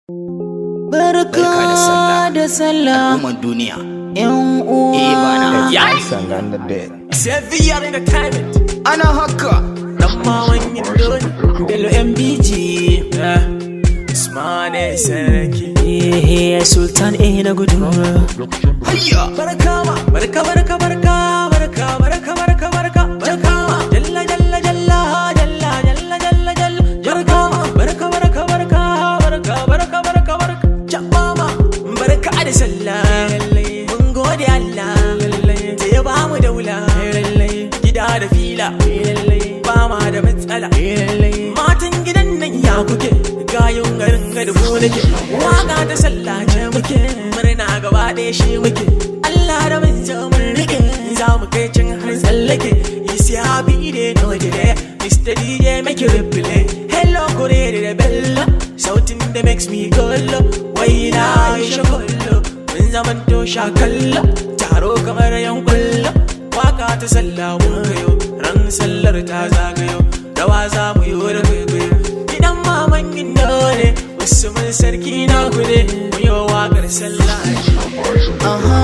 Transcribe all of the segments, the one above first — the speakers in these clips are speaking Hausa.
Barka da sallah al'ummar duniya. yan uwa. Bana Ya Sangan da dead. Sevilla Entertainment. ana haka Dan mawan Indon Bello MBG. Usmane Sarki. Sultan na gudu. hayya Barkama, barka barka barka barka barka barka barka barkama. Jalla jalla jalla jalla jalla jalla jalla. Barkama, barka barka barka barka barka barka barka. Jamama, barka da sallah. Mun gode Allah. Da ya bamu daula. Gida da fila. Ba ma da matsala. Matan gidan nan ya kuke. Gayun garin gada ko nake. Waka ta sallah ce muke. Murna gaba ɗaya shi muke. Allah da mun zo mun rike. Za mu kai cin har tsallake. Isi habi de no today. Mr. DJ make you replay. Hello kore da bella. Sautin da makes me go low. Wai na yi shakollo. Mun zaman to shakallo. Taro kamar yan kullo. Waka ta sallah mun kayo. Ran sallar ta zagayo. Rawa za mu yi da kwaikwayo. Gidan maman indo ne. Usman sarki na gude. Mu yi wakar sallah. Aha,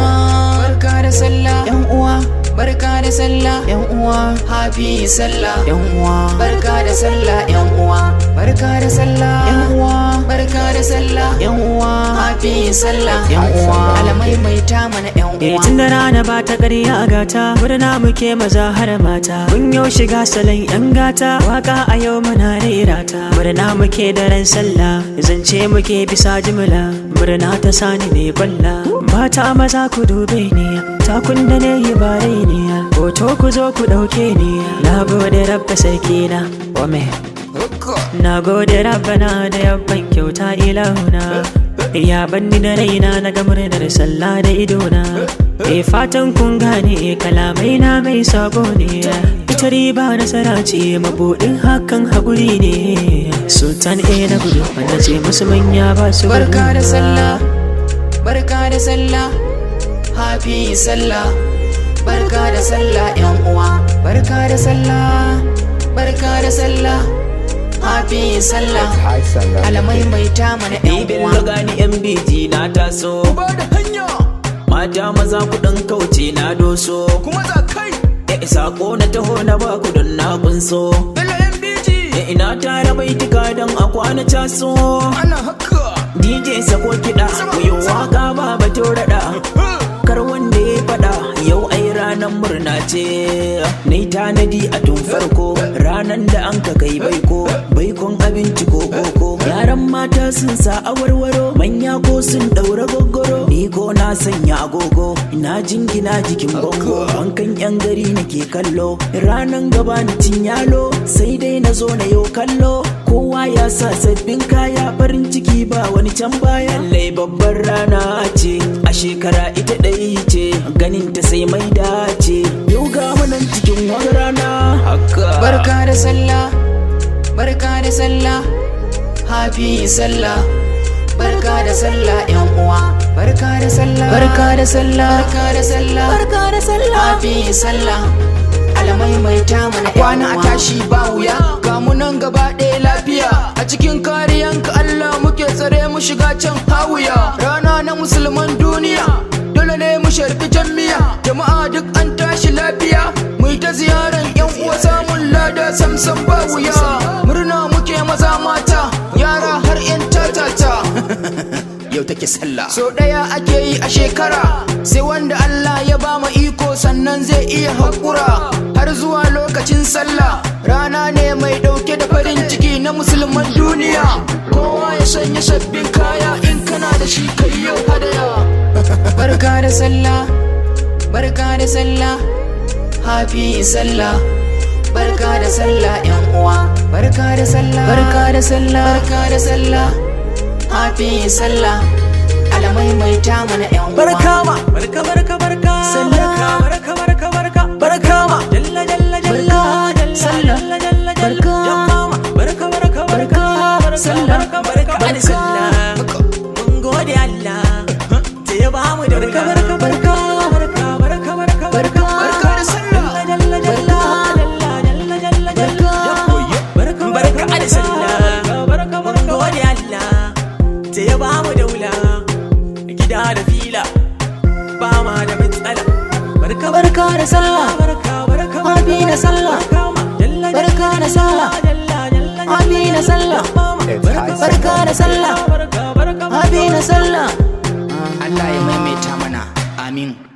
barka da sallah yan uwa. Barka da sallah yan uwa. Happy sallah yan uwa. Barka da sallah yan uwa. Barka da sallah yan uwa. Barka da sallah yan uwa. Happy sallah yan uwa. Alamai mai ta mana yan uwa. Tun da rana ba ta ƙarya a gata, murna muke maza har mata. Mun yau shiga salon yan gata, waka a yau muna rera ta. Murna muke da ran sallah, zance muke bisa jimla. Murna ta sani ne balla, mata maza ku dube ni. Takun da ne yi bare ni, hoto ku zo ku ɗauke ni. Na gode rabba sarki na, wame. Na gode rabbana da yabban kyauta ilahuna. Ya banni da raina na ga murnar sallah da idona. Fatan kun gane kalamai na mai sabo ne. Ita riba nasara ce mabuɗin hakan haƙuri ne. Sultan na gudu wanda ce musu manya ba su Barka da sallah. Barka da sallah. Happy sallah. Barka da sallah yan uwa. Barka da sallah. Barka da sallah. Happy sallah. Hai sangan. Alamai mai ta mana yan Ibin uwa. lagani MBG na taso. ba da hanya Mata maza kuɗin kauce na doso. kuma za kai Sako na taho na baku don na kunso. Bello MBG Ina tara baitika don a kwana caso. ana haka DJ sako kiɗa, kuyi waka ba bato raɗa. Kar wanda ya faɗa yau ai ranar murna ce. Nai tanadi a tun farko ranar da an ka kai baikon abinci ko koko. Yaran mata sun sa awarwaro, manya ko sun ɗaura goggoro. Ni ko na sanya agogo, ina jingina jikin bango. Wankan yan gari nake kallo, ranar gaba ni cin yalo. Sai dai na zo na yau kallo, kowa ya sa sabbin kaya, farin ciki ba wani can baya. Lallai babbar rana ce, a shekara ita ɗaya ce, ganin ta sai mai dace. Yau ga munan cikin wani rana haka. Barka da sallah. Barka da sallah. Happy sallah. Barka da sallah yan uwa. Barka da sallah. Barka da sallah. Barka da sallah. Barka da sallah. Happy sallah. Alamai mai ta mana yan kwana a uwa. tashi ba wuya ga mu nan gaba ɗaya lafiya a cikin kariyanka Allah muke tsare mu shiga can hawiya rana na musulman duniya dole ne mu sharfi jamiya jama'a duk an tashi lafiya mu yi ta ziyaran yan uwa samun lada samsam ba wuya murna muke maza mata yara har yan tatata yau take sallah so ɗaya ake yi a shekara sai wanda Allah ya ba mu iko sannan zai iya haƙura har zuwa lokacin sallah rana ne mai ɗauke da farin ciki na musulman duniya kowa ya sanya sabbin kaya in kana da shi kai yau hadaya Barka da sallah. Barka da sallah. Happy sallah. Barka da sallah yan uwa. Barka da sallah. Barka da sallah. Barka da sallah. Happy sallah. Alamai mai ta mana yan uwa. Barkama, barka barka barka. Sallah. Barka barka barka. Barkama. Jalla jalla jalla jalla Sallah. jalla jalla Barka. Jammama. Barka barka barka. Sallah. Barka barka barka. Sallah. Mun gode Allah. Da ya bamu da barka barka barka. Barka barka barka. Barka. barka da sallah Jalla jalla jalla jalla jalla jalla. Barka barka da sallah. Barka mun gode Allah. Da ya da fila ba ma da matsala. Barka barka da sallah barka barka happy da sallah barka da sallah happy da sallah barka da sallah happy da sallah Allah ya maimaita mana amin.